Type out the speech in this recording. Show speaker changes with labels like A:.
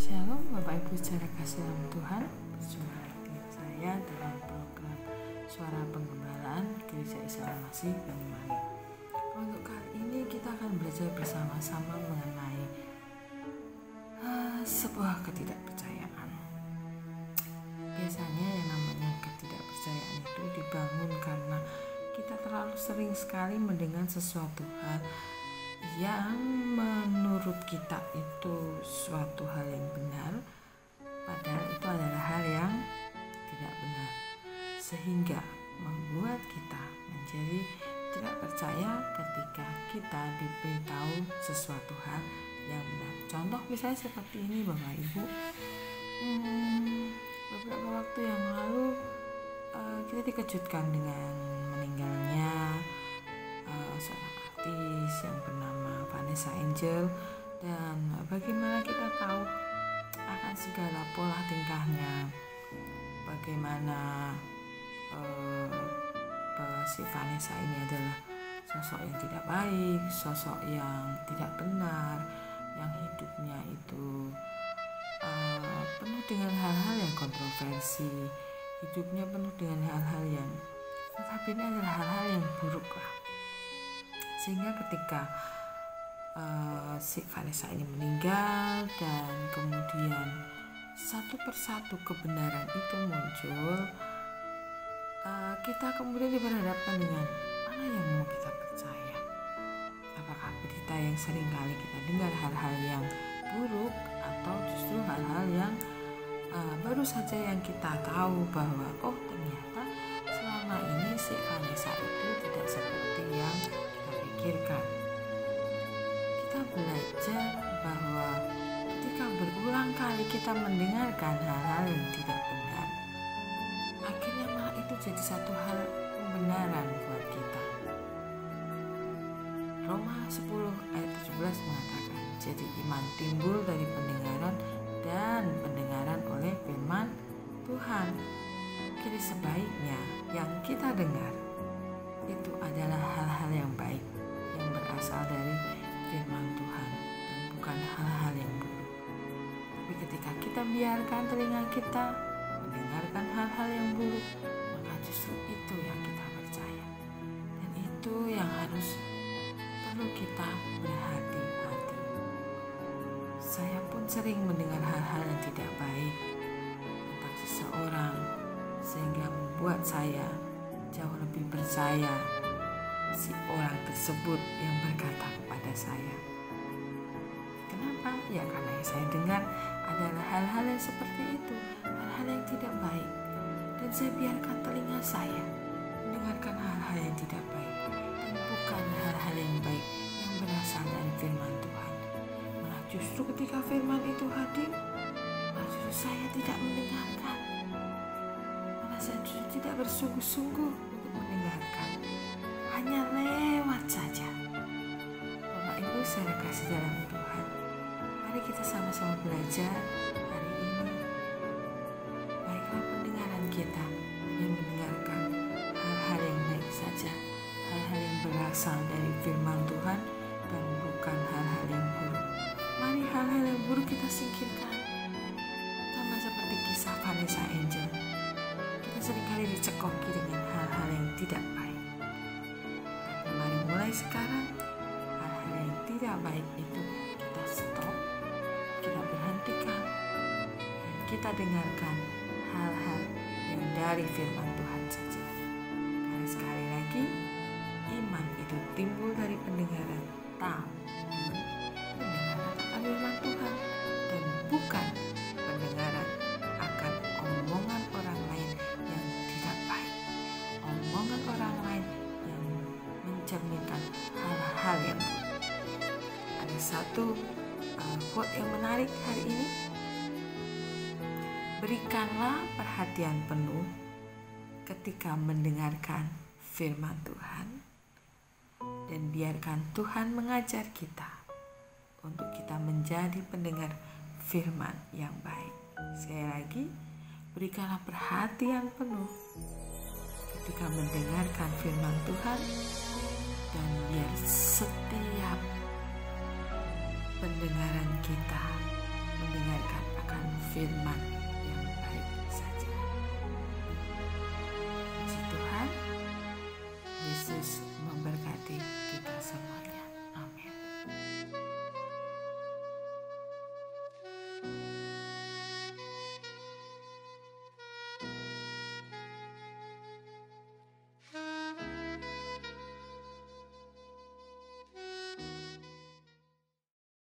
A: Shalom Bapak Ibu secara kasih dalam Tuhan. Berjumpa dengan saya dalam program Suara Penggembalaan Gereja Isa Al-Masih Banyuwangi. Untuk kali ini kita akan belajar bersama-sama mengenai sebuah ketidakpercayaan. Biasanya yang namanya ketidakpercayaan itu dibangun karena kita terlalu sering sekali mendengar sesuatu hal yang menurut kita itu suatu hal yang benar, padahal itu adalah hal yang tidak benar, sehingga membuat kita menjadi tidak percaya ketika kita diberitahu sesuatu hal yang benar. Contoh misalnya seperti ini Bapak Ibu, beberapa waktu yang lalu kita dikejutkan dengan meninggalnya seorang artis yang bernama Vanessa Angel, dan bagaimana kita tahu akan segala pola tingkahnya, bagaimana si Vanessa ini adalah sosok yang tidak baik, sosok yang tidak benar, yang hidupnya itu penuh dengan hal-hal yang kontroversi, hidupnya penuh dengan hal-hal yang tetapi ini adalah hal-hal yang buruk lah. Sehingga ketika si Vanessa ini meninggal dan kemudian satu persatu kebenaran itu muncul, kita kemudian diperhadapkan dengan mana yang mau kita percaya. Apakah berita yang sering kali kita dengar hal-hal yang buruk, atau justru hal-hal yang baru saja yang kita tahu bahwa oh ternyata selama ini si Vanessa itu tidak seperti yang kita pikirkan. Kita belajar bahwa ketika berulang kali kita mendengarkan hal-hal yang tidak benar, akhirnya malah itu jadi satu hal pembenaran buat kita. Roma 10 ayat 17 mengatakan, jadi iman timbul dari pendengaran dan pendengaran oleh firman Tuhan. Jadi sebaiknya yang kita dengar itu adalah hal-hal yang baik yang berasal dari firman Tuhan dan bukan hal-hal yang buruk. Tapi ketika kita biarkan telinga kita mendengarkan hal-hal yang buruk, maka justru itu yang kita percaya, dan itu yang harus perlu kita berhati-hati. Saya pun sering mendengar hal-hal yang tidak baik tentang seseorang, sehingga membuat saya jauh lebih percaya si orang tersebut yang berkata kepada saya. Kenapa? Ya karena yang saya dengar adalah hal-hal yang seperti itu, hal-hal yang tidak baik, dan saya biarkan telinga saya mendengarkan hal-hal yang tidak baik dan bukan hal-hal yang baik yang berasal dari firman Tuhan. Malah justru ketika firman itu hadir, malah justru saya tidak mendengarkan, malah saya justru tidak bersungguh-sungguh untuk mendengarkan, hanya lewat saja. Bapak Ibu secara kasih dalam Tuhan, mari kita sama-sama belajar hari ini. Baiklah pendengaran kita yang mendengarkan hal-hal yang baik saja, hal-hal yang berasal dari firman Tuhan dan bukan hal-hal yang buruk. Mari hal-hal yang buruk kita singkirkan. Sama seperti kisah Vanessa Angel, kita seringkali dicekoki dengan hal-hal yang tidak baik. Tapi mari mulai sekarang, hal-hal yang tidak baik itu kita stop, kita berhentikan, dan kita dengarkan hal-hal yang dari firman Tuhan saja. Karena sekali lagi, iman itu timbul dari pendengaran, pendengaran akan firman Tuhan, dan bukan pendengaran akan omongan orang lain yang tidak baik, omongan orang lain yang mencerminkan hal-hal yang buruk. Ada satu quote yang menarik hari ini. Berikanlah perhatian penuh ketika mendengarkan firman Tuhan, dan biarkan Tuhan mengajar kita untuk kita menjadi pendengar firman yang baik. Sekali lagi, berikanlah perhatian penuh ketika mendengarkan firman Tuhan, dan biar setiap pendengaran kita mendengarkan firman.